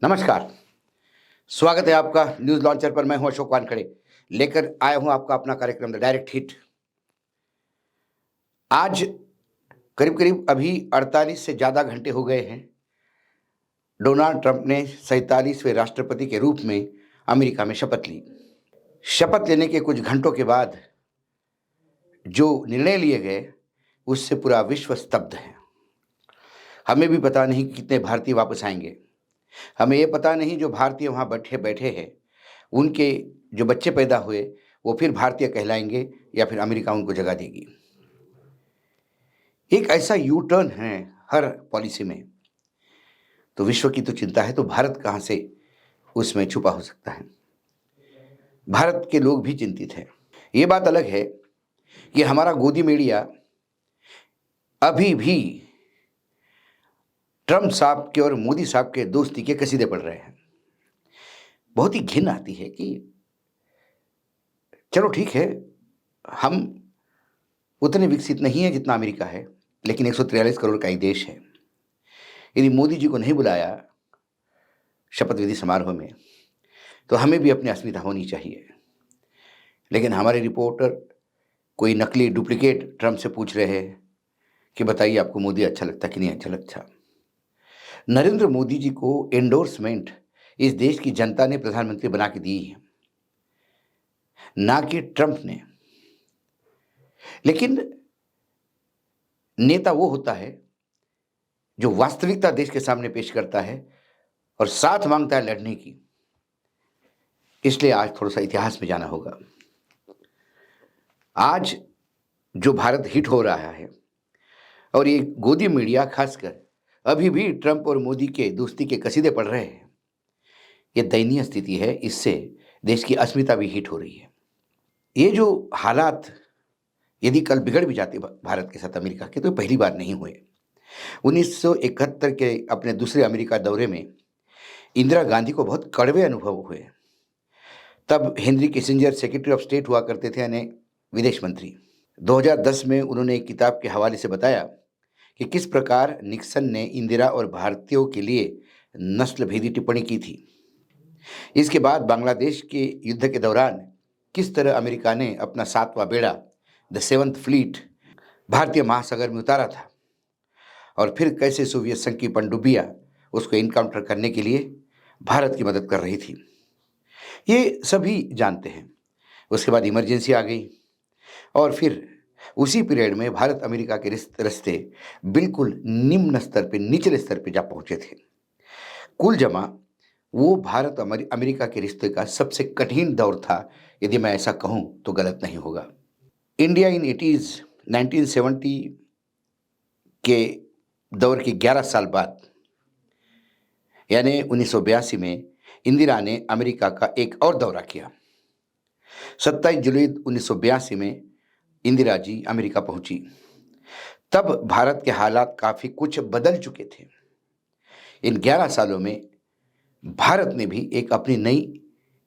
नमस्कार। स्वागत है आपका न्यूज़ लॉन्चर पर। मैं हूं अशोक वानखड़े, लेकर आया हूं आपका अपना कार्यक्रम द डायरेक्ट हिट। आज करीब-करीब अभी 48 से ज़्यादा घंटे हो गए हैं, डोनाल्ड ट्रंप ने 47वें राष्ट्रपति के रूप में अमेरिका में शपथ ली। शपथ लेने के कुछ घंटों के बाद जो निर्णय लिए गए, उससे पूरा विश्व स्तब्ध है। हमें भी पता नहीं कि कितने भारतीय वापस आएंगे। हमें ये पता नहीं जो भारतीय वहाँ बैठे हैं, उनके जो बच्चे पैदा हुए वो फिर भारतीय कहलाएंगे या फिर अमेरिका उनको जगह देगी। एक ऐसा यू टर्न है हर पॉलिसी में, तो विश्व की तो चिंता है, तो भारत कहाँ से उसमें छुपा हो सकता है। भारत के लोग भी चिंतित हैं। ये बात अलग है कि हमारा गोदी मीडिया अभी भी ट्रंप साहब के और मोदी साहब के दोस्ती के कसीदे पढ़ रहे हैं। बहुत ही घिन आती है कि चलो ठीक है, हम उतने विकसित नहीं है जितना अमेरिका है, लेकिन 143 करोड़ का एक देश है। यदि मोदी जी को नहीं बुलाया शपथ विधि समारोह में, तो हमें भी अपनी अस्मिता होनी चाहिए। लेकिन हमारे रिपोर्टर कोई नकली डुप्लीकेट ट्रंप से पूछ रहे हैं कि बताइए आपको मोदी अच्छा लगता कि नहीं अच्छा लगता। नरेंद्र मोदी जी को एंडोर्समेंट इस देश की जनता ने प्रधानमंत्री बना के दी है, ना कि ट्रंप ने। लेकिन नेता वो होता है जो वास्तविकता देश के सामने पेश करता है और साथ मांगता है लड़ने की। इसलिए आज थोड़ा सा इतिहास में जाना होगा। आज जो भारत हिट हो रहा है और ये गोदी मीडिया खासकर अभी भी ट्रंप और मोदी के दोस्ती के कसीदे पढ़ रहे हैं, ये दयनीय स्थिति है। इससे देश की अस्मिता भी हिट हो रही है। ये जो हालात यदि कल बिगड़ भी जाते भारत के साथ अमेरिका के, तो पहली बार नहीं हुए। 1971 के अपने दूसरे अमेरिका दौरे में इंदिरा गांधी को बहुत कड़वे अनुभव हुए। तब Henry Kissinger secretary of state हुआ करते थे, यानी विदेश मंत्री। 2010 में उन्होंने एक किताब के हवाले से बताया कि किस प्रकार निक्सन ने इंदिरा और भारतीयों के लिए नस्ल भेदी टिप्पणी की थी। इसके बाद बांग्लादेश के युद्ध के दौरान किस तरह अमेरिका ने अपना 7वां बेड़ा द सेवंथ फ्लीट भारतीय महासागर में उतारा था, और फिर कैसे सोवियत संघ की पनडुब्बियां उसको इनकाउंटर करने के लिए भारत की मदद कर रही थी। ये सभी जानते हैं। उसके बाद इमरजेंसी आ गई और फिर उसी पीरियड में भारत अमेरिका के रिश्ते बिल्कुल निम्न स्तर पे, निचले स्तर पे जा पहुंचे थे। कुल जमा वो भारत अमेरिका के रिश्ते का सबसे कठिन दौर था, यदि मैं ऐसा कहूं तो गलत नहीं होगा। इंडिया इन 80s 1970 के दौर के 11 साल बाद, यानी 1982 में इंदिरा ने अमेरिका का एक और दौरा किया। 27 जुलाई 1982 में इंदिरा जी अमेरिका पहुंची। तब भारत के हालात काफ़ी कुछ बदल चुके थे। इन 11 सालों में भारत ने भी एक अपनी नई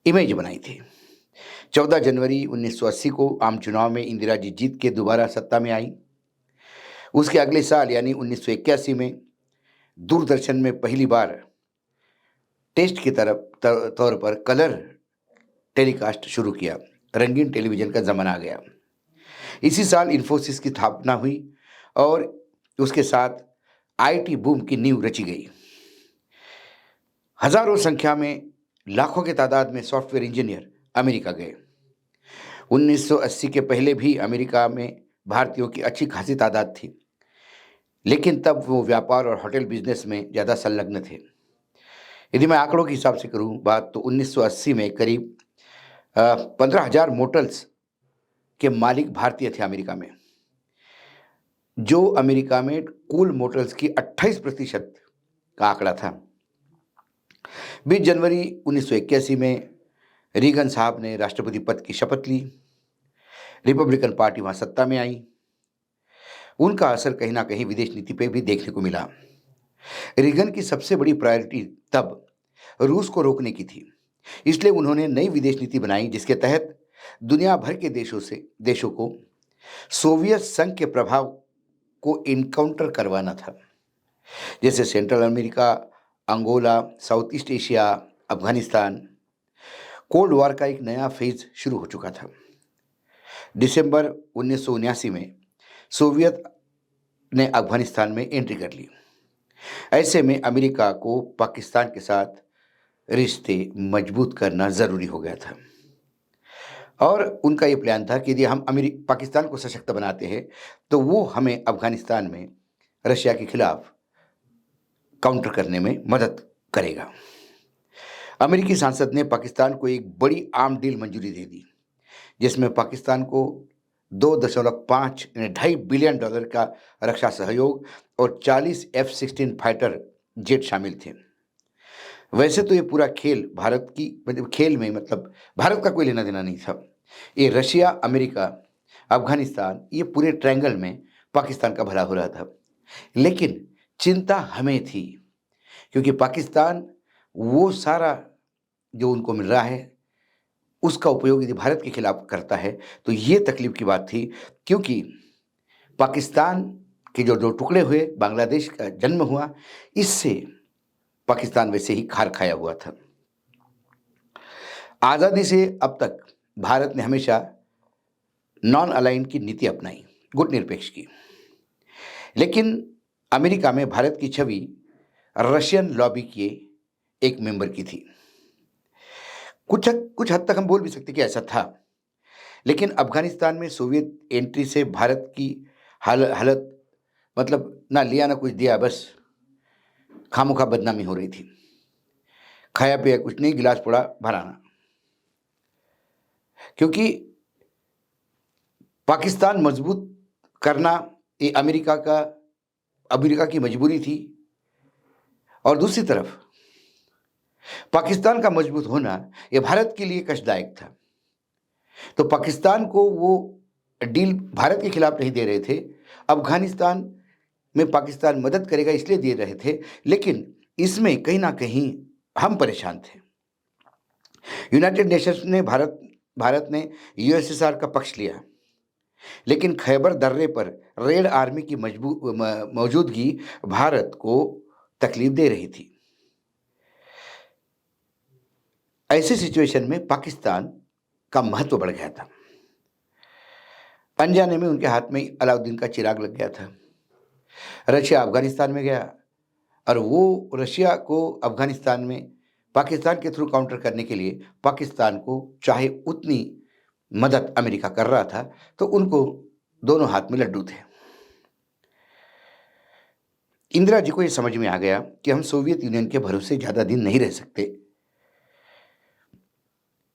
इमेज बनाई थी। 14 जनवरी 1980 को आम चुनाव में इंदिरा जी जीत के दोबारा सत्ता में आई। उसके अगले साल यानी 1981 में दूरदर्शन में पहली बार टेस्ट की तौर पर कलर टेलीकास्ट शुरू किया। रंगीन टेलीविज़न का ज़माना आ गया। इसी साल इन्फोसिस की स्थापना हुई और उसके साथ आईटी बूम की नींव रची गई। हजारों संख्या में, लाखों की तादाद में सॉफ्टवेयर इंजीनियर अमेरिका गए। 1980 के पहले भी अमेरिका में भारतीयों की अच्छी खासी तादाद थी, लेकिन तब वो व्यापार और होटल बिजनेस में ज़्यादा संलग्न थे। यदि मैं आंकड़ों के हिसाब से करूं बात, तो 1980 में करीब 15,000 मोटल्स के मालिक भारतीय थे अमेरिका में, जो अमेरिका में कुल मोटल्स की 28% का आंकड़ा था। 20 जनवरी 1981 में रीगन साहब ने राष्ट्रपति पद की शपथ ली। रिपब्लिकन पार्टी वहाँ सत्ता में आई। उनका असर कहीं ना कहीं विदेश नीति पे भी देखने को मिला। रीगन की सबसे बड़ी प्रायोरिटी तब रूस को रोकने की थी। इसलिए उन्होंने नई विदेश नीति बनाई, जिसके तहत दुनिया भर के देशों को सोवियत संघ के प्रभाव को इनकाउंटर करवाना था। जैसे central America, Angola, south east Asia, Afghanistan, cold war का एक नया फेज शुरू हो चुका था। दिसंबर 1979 में सोवियत ने अफगानिस्तान में एंट्री कर ली। ऐसे में अमेरिका को पाकिस्तान के साथ रिश्ते मजबूत करना ज़रूरी हो गया था और उनका ये प्लान था कि यदि हम पाकिस्तान को सशक्त बनाते हैं तो वो हमें अफगानिस्तान में रशिया के खिलाफ काउंटर करने में मदद करेगा। अमेरिकी सांसद ने पाकिस्तान को एक बड़ी आर्म डील मंजूरी दे दी, जिसमें पाकिस्तान को 2.5 यानी $2.5 बिलियन का रक्षा सहयोग और 40 F-16 फाइटर जेट शामिल थे। वैसे तो ये पूरा खेल भारत की खेल में भारत का कोई लेना देना नहीं था। ये रशिया, अमेरिका, अफगानिस्तान, ये पूरे ट्रायंगल में पाकिस्तान का भला हो रहा था। लेकिन चिंता हमें थी, क्योंकि पाकिस्तान वो सारा जो उनको मिल रहा है उसका उपयोग यदि भारत के खिलाफ करता है तो ये तकलीफ की बात थी, क्योंकि पाकिस्तान के जो टुकड़े हुए, बांग्लादेश का जन्म हुआ, इससे पाकिस्तान वैसे ही खार खाया हुआ था। आज़ादी से अब तक भारत ने हमेशा नॉन अलाइंड की नीति अपनाई, गुटनिरपेक्ष की। लेकिन अमेरिका में भारत की छवि रशियन लॉबी के एक मेंबर की थी। कुछ हद तक हम बोल भी सकते कि ऐसा था। लेकिन अफगानिस्तान में सोवियत एंट्री से भारत की हालत ना लिया ना कुछ दिया, बस खामोखा बदनामी हो रही थी। खाया पिया कुछ नहीं, गिलास पड़ा भराना। क्योंकि पाकिस्तान मजबूत करना ये अमेरिका की मजबूरी थी, और दूसरी तरफ पाकिस्तान का मजबूत होना ये भारत के लिए कष्टदायक था। तो पाकिस्तान को वो डील भारत के खिलाफ नहीं दे रहे थे, अफगानिस्तान में पाकिस्तान मदद करेगा इसलिए दे रहे थे, लेकिन इसमें कहीं ना कहीं हम परेशान थे। यूनाइटेड नेशंस ने भारत ने यूएसएसआर का पक्ष लिया, लेकिन खैबर दर्रे पर रेड आर्मी की मौजूदगी भारत को तकलीफ दे रही थी। ऐसे सिचुएशन में पाकिस्तान का महत्व बढ़ गया था। अनजाने में उनके हाथ में अलाउद्दीन का चिराग लग गया था। रशिया अफगानिस्तान में गया और वो रशिया को अफगानिस्तान में पाकिस्तान के थ्रू काउंटर करने के लिए पाकिस्तान को चाहे उतनी मदद अमेरिका कर रहा था, तो उनको दोनों हाथ में लड्डू थे। इंदिरा जी को ये समझ में आ गया कि हम सोवियत यूनियन के भरोसे ज़्यादा दिन नहीं रह सकते,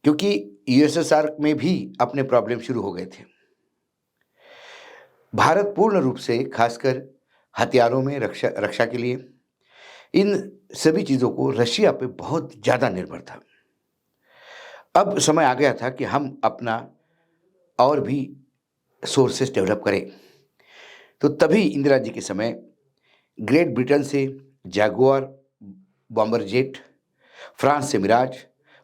क्योंकि यूएसएसआर में भी अपने प्रॉब्लम शुरू हो गए थे। भारत पूर्ण रूप से, खासकर हथियारों में रक्षा के लिए, इन सभी चीज़ों को रशिया पे बहुत ज़्यादा निर्भर था। अब समय आ गया था कि हम अपना और भी सोर्सेस डेवलप करें। तो तभी इंदिरा जी के समय ग्रेट ब्रिटेन से जैगुआर बॉम्बर जेट, फ्रांस से मिराज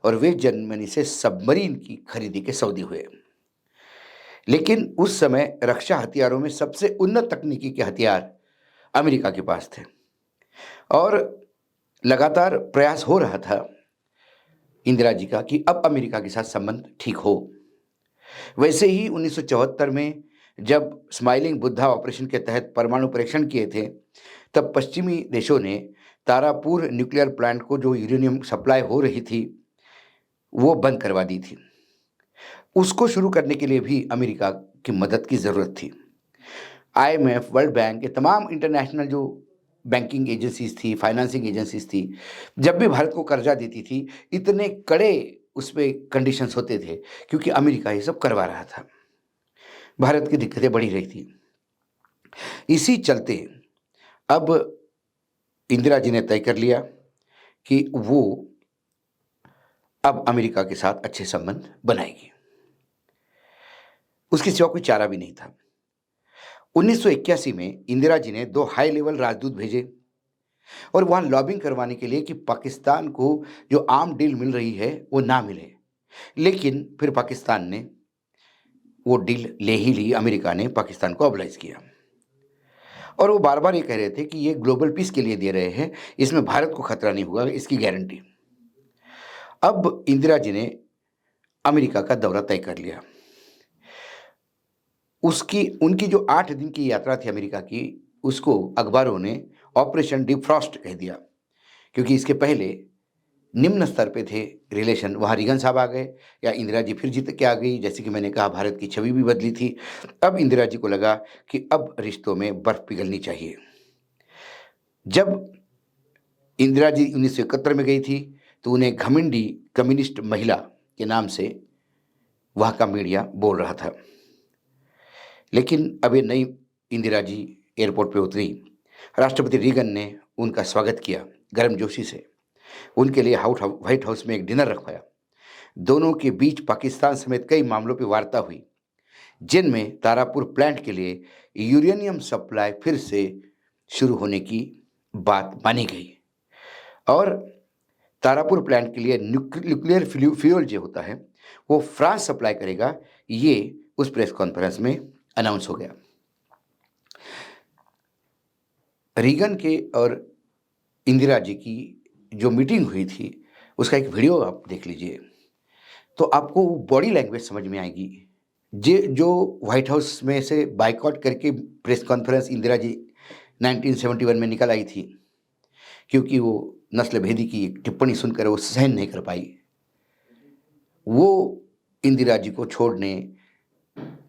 और वेस्ट जर्मनी से सबमरीन की खरीदी के सौदे हुए। लेकिन उस समय रक्षा हथियारों में सबसे उन्नत तकनीकी के हथियार अमेरिका के पास थे और लगातार प्रयास हो रहा था इंदिरा जी का कि अब अमेरिका के साथ संबंध ठीक हो। वैसे ही 1974 में जब स्माइलिंग बुद्धा ऑपरेशन के तहत परमाणु परीक्षण किए थे, तब पश्चिमी देशों ने तारापुर न्यूक्लियर प्लांट को जो यूरेनियम सप्लाई हो रही थी वो बंद करवा दी थी। उसको शुरू करने के लिए भी अमेरिका की मदद की ज़रूरत थी। IMF, वर्ल्ड बैंक, ये तमाम इंटरनेशनल जो बैंकिंग एजेंसीज थी, फाइनेंसिंग एजेंसीज थी, जब भी भारत को कर्जा देती थी, इतने कड़े उस पर कंडीशंस होते थे, क्योंकि अमेरिका ये सब करवा रहा था। भारत की दिक्कतें बढ़ी रही थी। इसी चलते अब इंदिरा जी ने तय कर लिया कि वो अब अमेरिका के साथ अच्छे संबंध बनाएगी। उसके सिवा कोई चारा भी नहीं था। 1981 में इंदिरा जी ने 2 हाई लेवल राजदूत भेजे और वहां लॉबिंग करवाने के लिए कि पाकिस्तान को जो आर्म डील मिल रही है वो ना मिले। लेकिन फिर पाकिस्तान ने वो डील ले ही ली, अमेरिका ने पाकिस्तान को ऑबलाइज किया और वो बार-बार ये कह रहे थे कि ये ग्लोबल पीस के लिए दे रहे हैं, इसमें भारत को खतरा नहीं होगा, इसकी गारंटी। अब इंदिरा जी ने अमेरिका का दौरा तय कर लिया। उसकी उनकी जो 8 दिन की यात्रा थी अमेरिका की, उसको अखबारों ने ऑपरेशन डिफ्रॉस्ट कह दिया, क्योंकि इसके पहले निम्न स्तर पे थे रिलेशन। वहाँ रीगन साहब आ गए या इंदिरा जी फिर जीत के आ गई, जैसे कि मैंने कहा भारत की छवि भी बदली थी। अब इंदिरा जी को लगा कि अब रिश्तों में बर्फ पिघलनी चाहिए। जब इंदिरा जी 1971 में गई थी तो उन्हें घमंडी कम्युनिस्ट महिला के नाम से वहाँ का मीडिया बोल रहा था। लेकिन अब ये नई इंदिरा जी एयरपोर्ट पे उतरी, राष्ट्रपति रीगन ने उनका स्वागत किया गर्मजोशी से। उनके लिए व्हाइट हाउस में एक डिनर रखवाया। दोनों के बीच पाकिस्तान समेत कई मामलों पर वार्ता हुई, जिनमें तारापुर प्लांट के लिए यूरेनियम सप्लाई फिर से शुरू होने की बात मानी गई। और तारापुर प्लांट के लिए न्यूक्लियर फ्यूल जो होता है वो फ्रांस सप्लाई करेगा, ये उस प्रेस कॉन्फ्रेंस में अनाउंस हो गया। रीगन के और इंदिरा जी की जो मीटिंग हुई थी उसका एक वीडियो आप देख लीजिए तो आपको बॉडी लैंग्वेज समझ में आएगी। जो व्हाइट हाउस में से बाइकआउट करके प्रेस कॉन्फ्रेंस इंदिरा जी 1971 में निकल आई थी, क्योंकि वो नस्ल भेदी की एक टिप्पणी सुनकर वो सहन नहीं कर पाई। वो इंदिरा जी को छोड़ने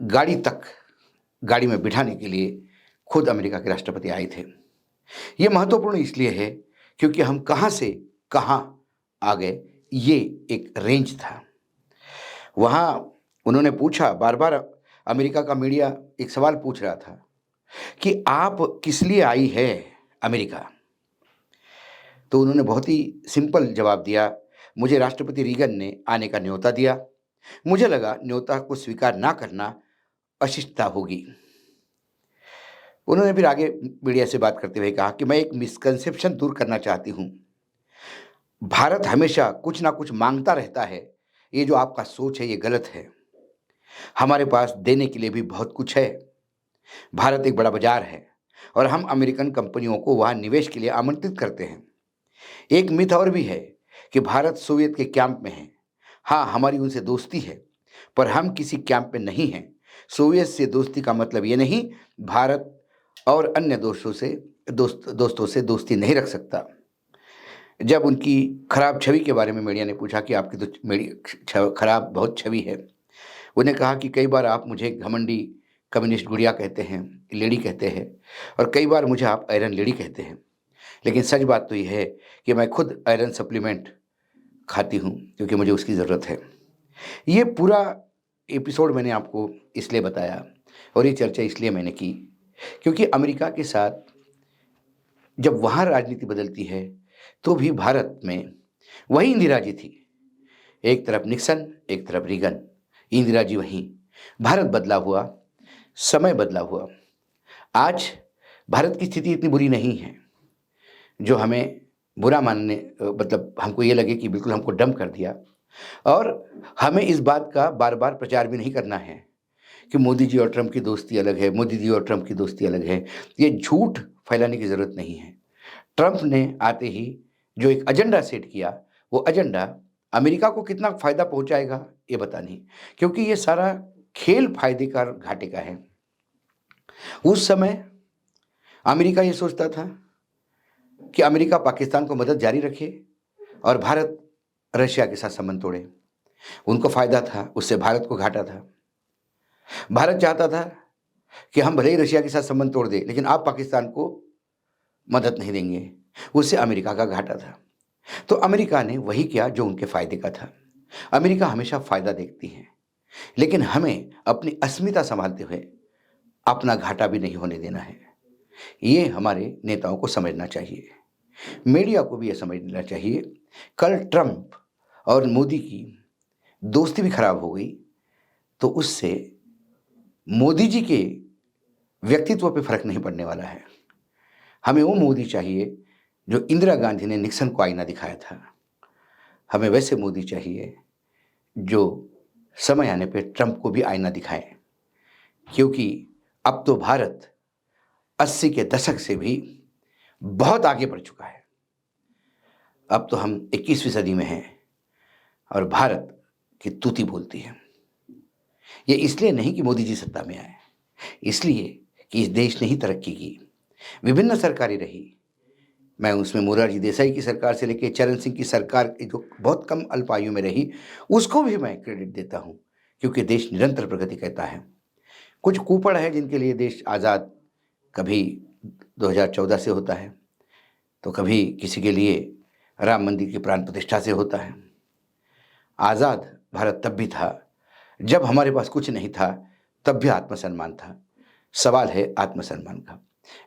गाड़ी में बिठाने के लिए खुद अमेरिका के राष्ट्रपति आए थे। ये महत्वपूर्ण इसलिए है क्योंकि हम कहाँ से कहाँ आ गए, ये एक रेंज था। वहाँ उन्होंने पूछा, बार बार अमेरिका का मीडिया एक सवाल पूछ रहा था कि आप किस लिए आई है अमेरिका। तो उन्होंने बहुत ही सिंपल जवाब दिया, मुझे राष्ट्रपति रीगन ने आने का न्योता दिया, मुझे लगा न्योता को स्वीकार ना करना अशिष्टता होगी। उन्होंने फिर आगे मीडिया से बात करते हुए कहा कि मैं एक मिसकंसेप्शन दूर करना चाहती हूँ। भारत हमेशा कुछ ना कुछ मांगता रहता है, ये जो आपका सोच है ये गलत है। हमारे पास देने के लिए भी बहुत कुछ है। भारत एक बड़ा बाजार है और हम अमेरिकन कंपनियों को वहाँ निवेश के लिए आमंत्रित करते हैं। एक मिथ और भी है कि भारत सोवियत के कैंप में है। हाँ, हमारी उनसे दोस्ती है, पर हम किसी कैंप में नहीं हैं। सोवियत से दोस्ती का मतलब ये नहीं, भारत और अन्य दोस्तों से दोस्ती नहीं रख सकता। जब उनकी खराब छवि के बारे में मीडिया ने पूछा कि आपकी तो खराब बहुत छवि है, उन्हें कहा कि कई बार आप मुझे घमंडी कम्युनिस्ट गुड़िया कहते हैं, लेडी कहते हैं, और कई बार मुझे आप आयरन लेडी कहते हैं, लेकिन सच बात तो यह है कि मैं खुद आयरन सप्लीमेंट खाती हूँ क्योंकि मुझे उसकी ज़रूरत है। ये पूरा एपिसोड मैंने आपको इसलिए बताया और ये चर्चा इसलिए मैंने की क्योंकि अमेरिका के साथ जब वहाँ राजनीति बदलती है तो भी भारत में वही इंदिरा जी थी। एक तरफ निक्सन, एक तरफ रीगन, इंदिरा जी वहीं। भारत बदला हुआ, समय बदला हुआ। आज भारत की स्थिति इतनी बुरी नहीं है जो हमें बुरा मानने मतलब हमको ये लगे कि बिल्कुल हमको डंप कर दिया। और हमें इस बात का बार बार प्रचार भी नहीं करना है कि मोदी जी और ट्रंप की दोस्ती अलग है, मोदी जी और ट्रंप की दोस्ती अलग है। ये झूठ फैलाने की ज़रूरत नहीं है। ट्रंप ने आते ही जो एक एजेंडा सेट किया, वो एजेंडा अमेरिका को कितना फ़ायदा पहुंचाएगा ये पता नहीं, क्योंकि ये सारा खेल फायदे का घाटे का है। उस समय अमेरिका ये सोचता था कि अमेरिका पाकिस्तान को मदद जारी रखे और भारत रशिया के साथ संबंध तोड़े। उनको फ़ायदा था, उससे भारत को घाटा था। भारत चाहता था कि हम भले ही रशिया के साथ संबंध तोड़ दें, लेकिन आप पाकिस्तान को मदद नहीं देंगे, उससे अमेरिका का घाटा था। तो अमेरिका ने वही किया जो उनके फ़ायदे का था। अमेरिका हमेशा फ़ायदा देखती है, लेकिन हमें अपनी अस्मिता संभालते हुए अपना घाटा भी नहीं होने देना है। ये हमारे नेताओं को समझना चाहिए, मीडिया को भी ये समझ लेना चाहिए। कल ट्रंप और मोदी की दोस्ती भी खराब हो गई तो उससे मोदी जी के व्यक्तित्व पे फर्क नहीं पड़ने वाला है। हमें वो मोदी चाहिए जो इंदिरा गांधी ने निक्सन को आईना दिखाया था। हमें वैसे मोदी चाहिए जो समय आने पे ट्रंप को भी आईना दिखाए, क्योंकि अब तो भारत 80 के दशक से भी बहुत आगे बढ़ चुका है। अब तो हम 21वीं सदी में हैं और भारत की तूती बोलती है। ये इसलिए नहीं कि मोदी जी सत्ता में आए, इसलिए कि इस देश ने ही तरक्की की, विभिन्न सरकारें रही। मैं उसमें मोरारजी देसाई की सरकार से लेके चरण सिंह की सरकार की जो बहुत कम अल्प आयु में रही, उसको भी मैं क्रेडिट देता हूँ, क्योंकि देश निरंतर प्रगति करता है। कुछ कुपड़ है जिनके लिए देश आज़ाद कभी 2014 से होता है, तो कभी किसी के लिए राम मंदिर की प्राण प्रतिष्ठा से होता है। आज़ाद भारत तब भी था जब हमारे पास कुछ नहीं था, तब भी आत्मसम्मान था। सवाल है आत्मसम्मान का।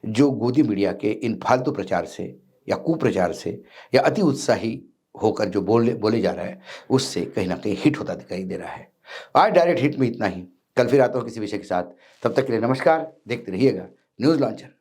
जो गोदी मीडिया के इन फालतू प्रचार से या कुप्रचार से या अति उत्साही होकर जो बोले जा रहा है, उससे कहीं ना कहीं हिट होता दिखाई दे रहा है। आज डायरेक्ट हिट में इतना ही। कल फिर आता हूँ किसी विषय के साथ। तब तक के लिए नमस्कार। देखते रहिएगा न्यूज़ लॉन्चर।